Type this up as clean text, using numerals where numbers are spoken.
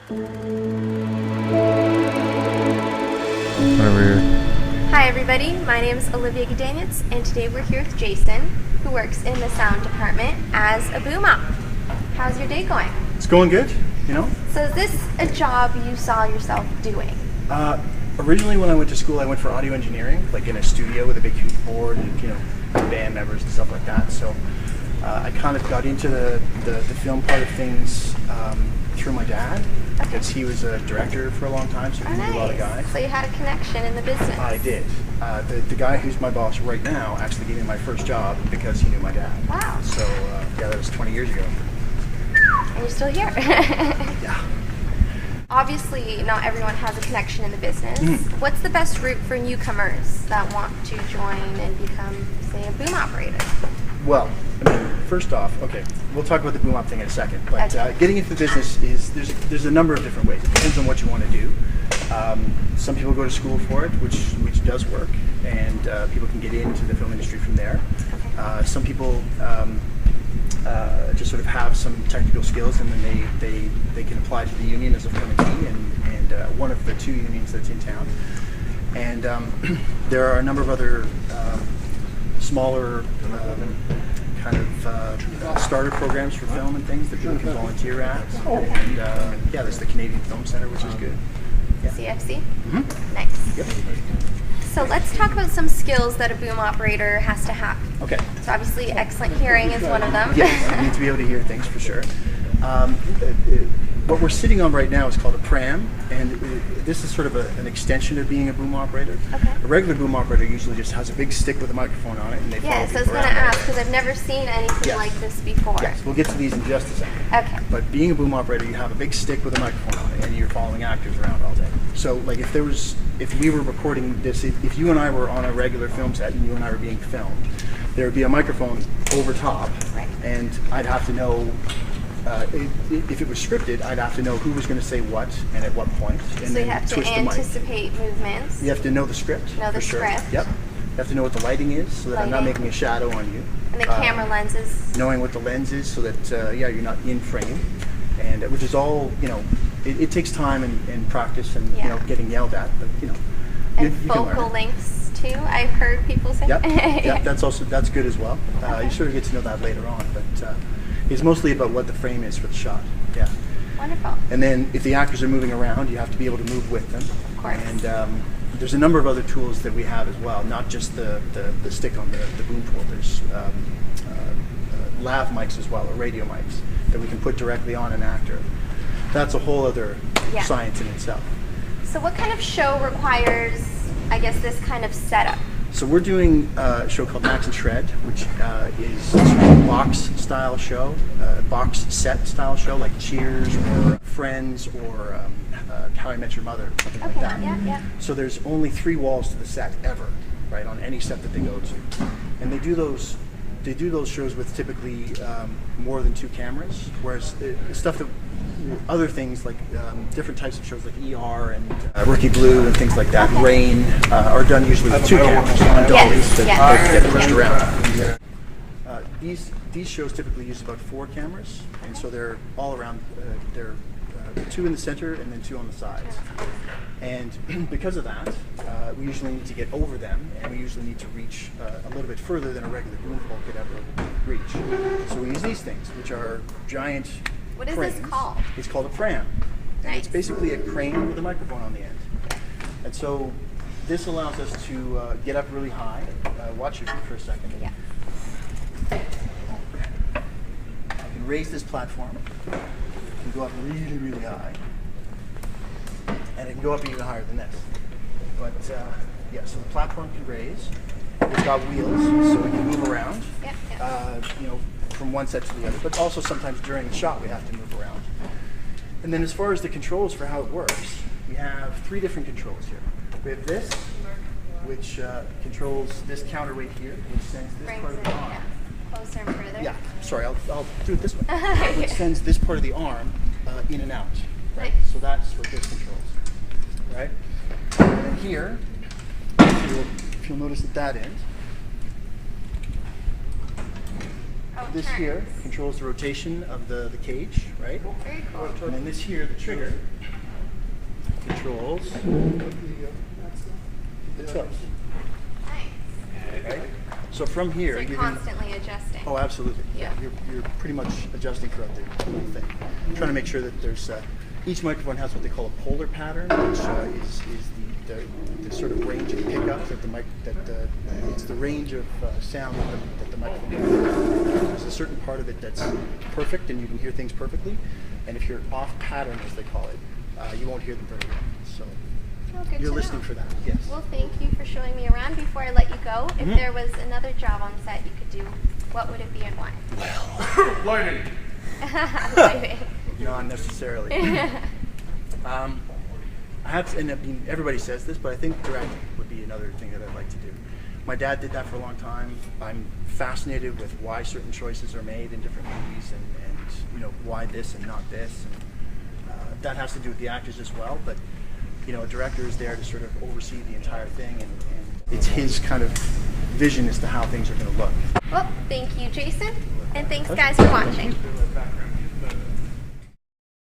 Whatever. Hi everybody, my name is Olivia Gudaniec, and today we're here with Jason, who works in the sound department as a boom op. How's your day going? It's going good, you know. So is this a job you saw yourself doing? Originally when I went to school, I went for audio engineering, like in a studio with a big huge board and, you know, band members and stuff like that. So I kind of got into the film part of things through my dad, because he was a director for a long time, so he knew a lot of guys. So you had a connection in the business. I did. The guy who's my boss right now actually gave me my first job because he knew my dad. Wow. So yeah, that was 20 years ago. And you're still here. Yeah. Obviously, not everyone has a connection in the business. What's the best route for newcomers that want to join and become, say, a boom operator? Well, I mean, first off, okay, we'll talk about the boom op thing in a second. But getting into the business is there's a number of different ways. It depends on what you want to do. Some people go to school for it, which does work, and people can get into the film industry from there. Some people just sort of have some technical skills, and then they can apply to the union as a permittee, and one of the two unions that's in town. And there are a number of other smaller kind of starter programs for film and things that people can volunteer at. And yeah, there's the Canadian Film Centre, which is good. Yeah. CFC? Nice. Yep. So let's talk about some skills that a boom operator has to have. Okay. So obviously excellent hearing is one of them. Yes, you need to be able to hear things for sure. What we're sitting on right now is called a pram, and this is sort of an extension of being a boom operator. Okay. A regular boom operator usually just has a big stick with a microphone on it, and they follow Yeah, so I was people going to around. ask, because I've never seen anything like this before. Yes, we'll get to these in just a second. Okay. But being a boom operator, you have a big stick with a microphone on it, and you're following actors around all day. So, like, if we were recording this, if you and I were on a regular film set and you and I were being filmed, there would be a microphone over top, and I'd have to know. If it was scripted, I'd have to know who was going to say what and at what point. And So you have to anticipate movements. You have to know the script. Know the for sure. script. Yep. You have to know what the lighting is, so that I'm not making a shadow on you. And the camera lenses. Knowing what the lens is, so that yeah, you're not in frame, and which is all, you know, it takes time and practice and you know, getting yelled at, but you know. And you can learn focal it. lengths too. I've heard people say. Yep. Yep. That's good as well. You sort of get to know that later on, but. It's mostly about what the frame is for the shot. Yeah. Wonderful. And then if the actors are moving around, you have to be able to move with them. Of course. And there's a number of other tools that we have as well, not just the stick on the boom pole. There's lav mics as well, or radio mics, that we can put directly on an actor. That's a whole other science in itself. So what kind of show requires, I guess, this kind of setup? So we're doing a show called Max and Shred, which is sort of a box-style show, box set-style show, like Cheers or Friends or How I Met Your Mother, something like that. Yeah. So there's only 3 walls to the set ever, right, on any set that they go to, and they do those shows with typically more than 2 cameras, whereas stuff that. Other things like different types of shows like ER and Rookie Blue and things like that, Rain, are done usually with 2 cameras on dollies that get pushed around. These shows typically use about 4 cameras, and so they're all around. They're 2 in the center and then 2 on the sides. And because of that, we usually need to get over them, and we usually need to reach a little bit further than a regular boom pole could ever reach. So we use these things, which are giant. What is cranes. this called? It's called a pram. And it's basically a crane with a microphone on the end. And so this allows us to get up really high. Watch it for a second. Yeah. I can raise this platform. It can go up really, really high. And it can go up even higher than this. But yeah, so the platform can raise. It's got wheels, so it can move around. You know, from one set to the other, but also sometimes during the shot we have to move around. And then as far as the controls for how it works, we have 3 different controls here. We have this, which controls this counterweight here, which sends this part of the arm. Closer and further. Yeah, sorry, I'll do it this way. Which sends this part of the arm in and out. Right? So that's what this controls. Right? And then here, if you'll notice at that end, Oh, it this turns. here controls the rotation of the cage, right? Very cool. And then this here, the trigger, controls the tips. Nice. Right? So from here, So you're you can. constantly adjusting. Oh, absolutely. Yeah. You're pretty much adjusting throughout the whole thing. Trying to make sure that there's each microphone has what they call a polar pattern, which is the sort of range of pickups that the mic it's the range of sound that the microphone has. There's a certain part of it that's perfect, and you can hear things perfectly. And if you're off pattern, as they call it, you won't hear them very well. So Oh, good you're to listening know. for that. Yes. Well, thank you for showing me around. Before I let you go, if there was another job on set you could do, what would it be and why? Lighting. Lighting. Not necessarily. I have to, and I mean, everybody says this, but I think directing would be another thing that I'd like to do. My dad did that for a long time. I'm fascinated with why certain choices are made in different movies, and you know, why this and not this. And, that has to do with the actors as well, but you know, a director is there to sort of oversee the entire thing, and it's his kind of vision as to how things are going to look. Well, thank you, Jason, and thanks guys for watching. Background.